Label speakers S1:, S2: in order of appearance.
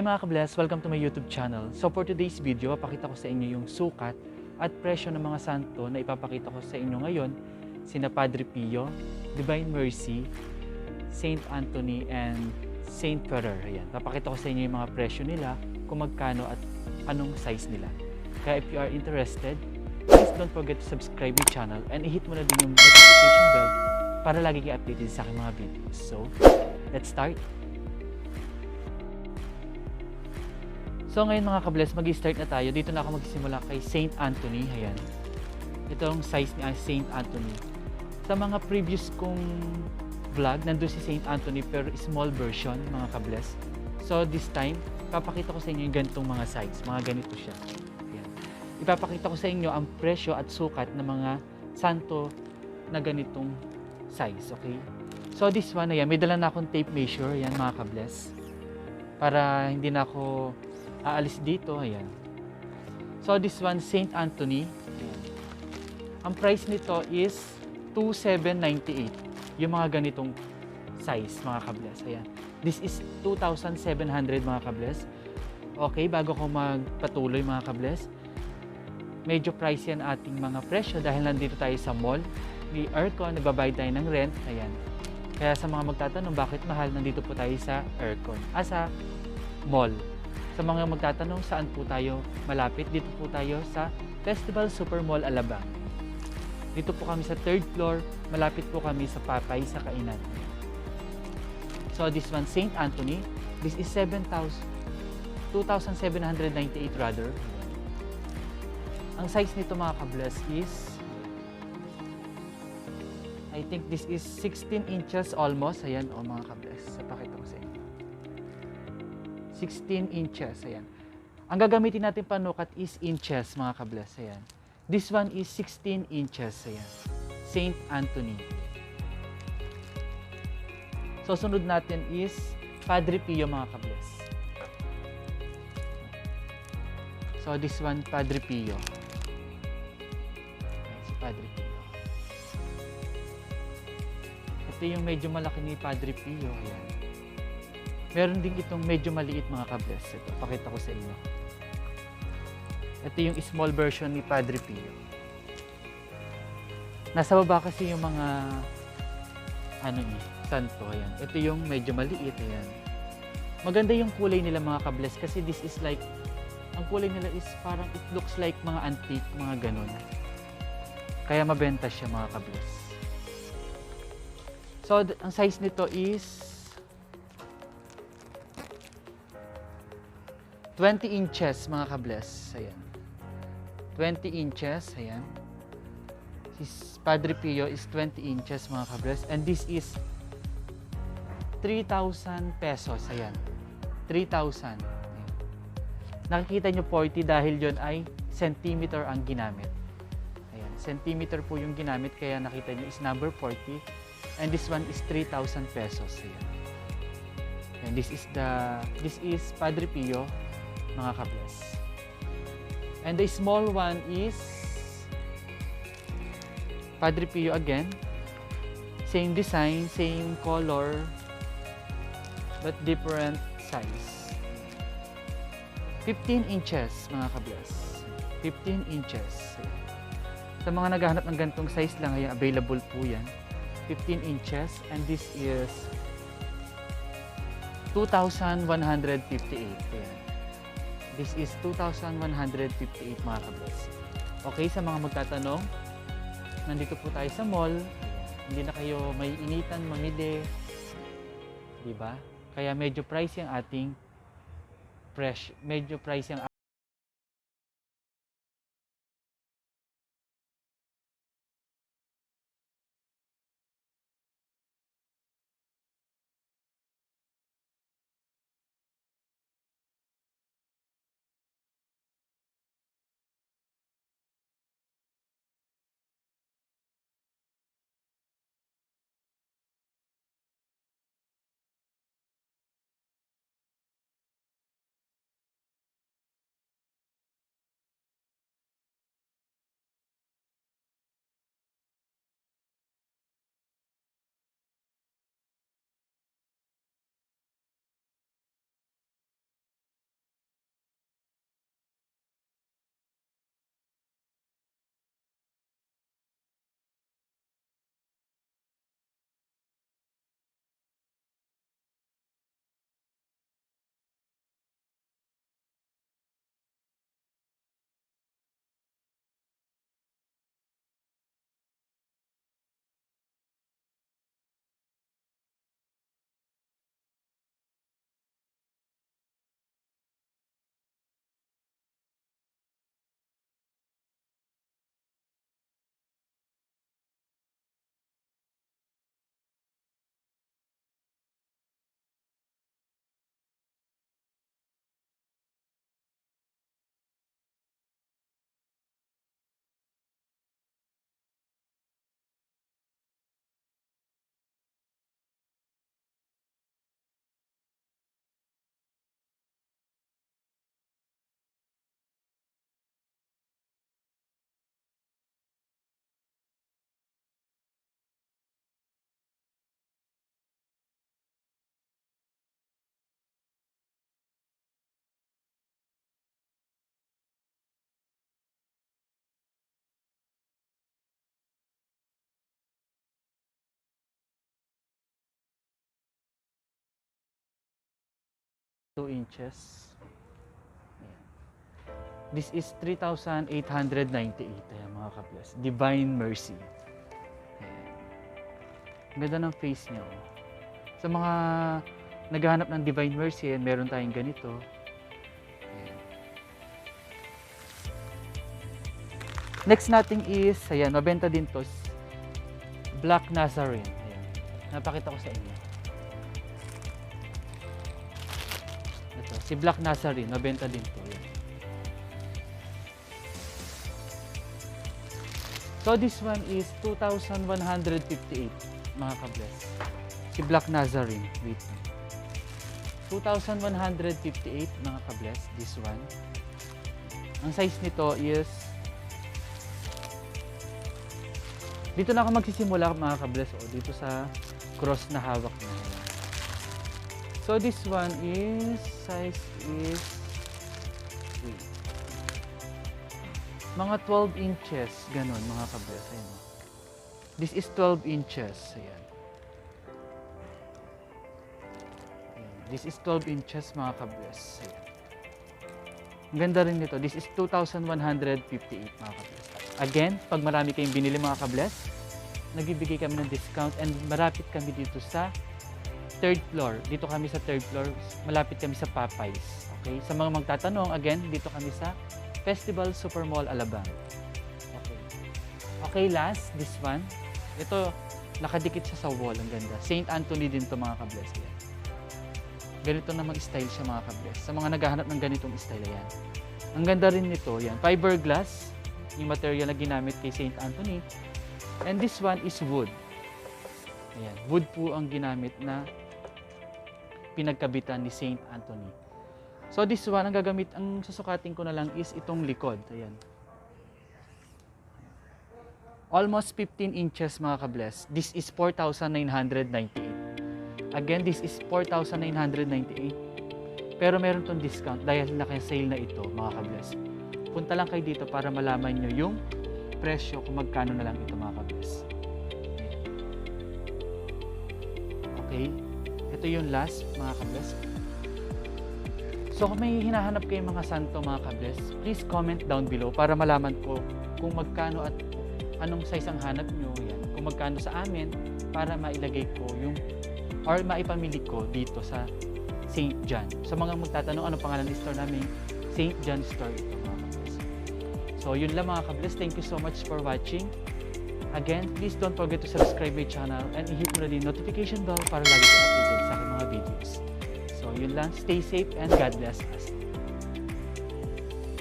S1: mga ka-bless, welcome to my YouTube channel. So for today's video, papakita ko sa inyo yung sukat at presyo ng mga santo na ipapakita ko sa inyo ngayon. Sina Padre Pio, Divine Mercy, Saint Anthony, and Saint Ferrer. Ayan. Papakita ko sa inyo yung mga presyo nila, kung magkano at anong size nila. Kaya if you are interested, please don't forget to subscribe my channel and i-hit mo na din yung notification bell para lagi kayo updated sa aking mga videos. So, let's start! So ngayon mga ka-bless, mag-start na tayo. Dito na ako magsisimula kay Saint Anthony. Ayan. Itong size niya Saint Anthony. Sa mga previous kong vlog, nandun si Saint Anthony pero small version mga ka-bless. So this time, papakita ko sa inyo yung ganitong mga size. Mga ganito siya. Ayan. Ipapakita ko sa inyo ang presyo at sukat ng mga santo na ganitong size. Okay? So this one, ayan, may dala na akong tape measure. Ayan mga ka-bless. Para hindi na ako aalis dito, ayan. So this one, Saint Anthony. Ayan. Ang price nito is 2,798. Yung mga ganitong size, mga ka-bless. Ayan. This is 2,700 mga ka-bless. Okay, bago ko magpatuloy mga ka-bless, medyo pricey ang ating mga presyo dahil nandito tayo sa mall. May aircon, nagbabayad tayo ng rent. Ayan. Kaya sa mga magtatanong bakit mahal, nandito po tayo sa aircon. Sa mall. Sa mga magtatanong saan po tayo malapit, dito po tayo sa Festival Super Mall Alabang. Dito po kami sa 3rd floor, malapit po kami sa Papay sa Kainan. So this one, Saint Anthony, this is 2,798 rather. Ang size nito mga ka-bless is, I think this is 16 inches almost. Ayan, o mga ka-bless. Pakita ko sa inyo. 16 inches, ayan. Ang gagamitin natin panukat is inches, mga ka-bless, ayan. This one is 16 inches, ayan. Saint Anthony. So, sunod natin is Padre Pio, mga ka-bless. So, this one, Padre Pio. Ayan, si Padre Pio. Ito yung medyo malaki ni Padre Pio, ayan. Meron din itong medyo maliit mga ka-bless. Ito, pakita ko sa inyo. Ito yung small version ni Padre Pio. Nasa baba kasi yung mga santo. Ayan. Ito yung medyo maliit. Ayan. Maganda yung kulay nila mga ka-bless kasi this is like, ang kulay nila is parang it looks like mga antique, mga ganun. Kaya mabenta siya mga ka-bless. So, ang size nito is 20 inches mga ka-bless. Ayan. 20 inches. Ayan. Si Padre Pio is 20 inches mga ka-bless. And this is 3,000 pesos. Ayan. 3,000. Ayan. Nakikita nyo 40 dahil yon ay centimeter ang ginamit. Ayan. Centimeter po yung ginamit kaya nakita nyo is number 40. And this one is 3,000 pesos. Ayan. And this is Padre Pio mga ka-bless. And the small one is Padre Pio again. Same design, same color, but different size. 15 inches mga ka-bless. 15 inches. Sa mga naghahanap ng ganitong size lang, ay available po yan. 15 inches and this is 2,158. Ayan. This is 2,158 mga ka-bless. Okay, sa mga magtatanong, nandito po tayo sa mall. Hindi na kayo may initan, mamili. Diba? Kaya medyo pricey ang ating medyo pricey ang 2 inches. Ayan. This is 3,898. Ayan mga ka-bless. Divine Mercy. Ayan. Ang ganda ng face niya. Oh. Sa mga naghahanap ng Divine Mercy, meron tayong ganito. Ayan. Next natin is, ayan, mabenta din to, Black Nazarene. Ayan. Napakita ko sa inyo. Ito, si Black Nazarene, mabenta din to. Ayan. So this one is 2,158 mga ka-bless. Si Black Nazarene, wait. 2,158 mga ka-bless, this one. Ang size nito is, dito na ako magsisimula mga ka-bless, o dito sa cross na hawak na. So this one is, size is, wait, mga 12 inches, ganun mga ka-bless. Ayan. This is 12 inches, ayan. This is 12 inches mga ka-bless. Ang ganda rin nito. This is 2,158 mga ka-bless. Again, pag marami kayong binili mga ka-bless, nagbibigay kami ng discount and marapit kami dito sa 3rd floor. Dito kami sa 3rd floor. Malapit kami sa Popeyes. Okay? Sa mga magtatanong, again, dito kami sa Festival Supermall Alabang. Okay. Okay, last, this one. Ito, nakadikit siya sa wall. Ang ganda. St. Anthony din to mga ka-bless. Yan. Ganito na mag-style siya mga ka-bless. Sa mga naghahanap ng ganitong style, yan. Ang ganda rin nito, yan. Fiberglass, yung material na ginamit kay St. Anthony. And this one is wood. Ayan. Wood po ang ginamit na pinagkabitan ni St. Anthony. So this one, ang gagamit, ang susukatin ko na lang is itong likod. Ayan. Almost 15 inches mga ka-bless. This is 4,998. Again, this is 4,998. Pero meron tong discount dahil naka-sale na ito, mga ka-bless. Punta lang kayo dito para malaman nyo yung presyo kung magkano na lang ito, mga ka-bless. Okay? Ito yung last, mga ka-bless. So, kung may hinahanap kayong mga santo, mga ka-bless, please comment down below para malaman ko kung magkano at anong size ang hanap nyo. Yan. Kung magkano sa amin para mailagay ko yung or maipamili ko dito sa St. John. Sa mga magtatanong ano pangalan ng store namin, St. John Store ito mga ka-bless. So yun lang mga ka-bless. Thank you so much for watching. Again, please don't forget to subscribe my channel and i-hit mo na din notification bell para lagi ka updated sa aking mga videos. So yun lang. Stay safe and God bless us.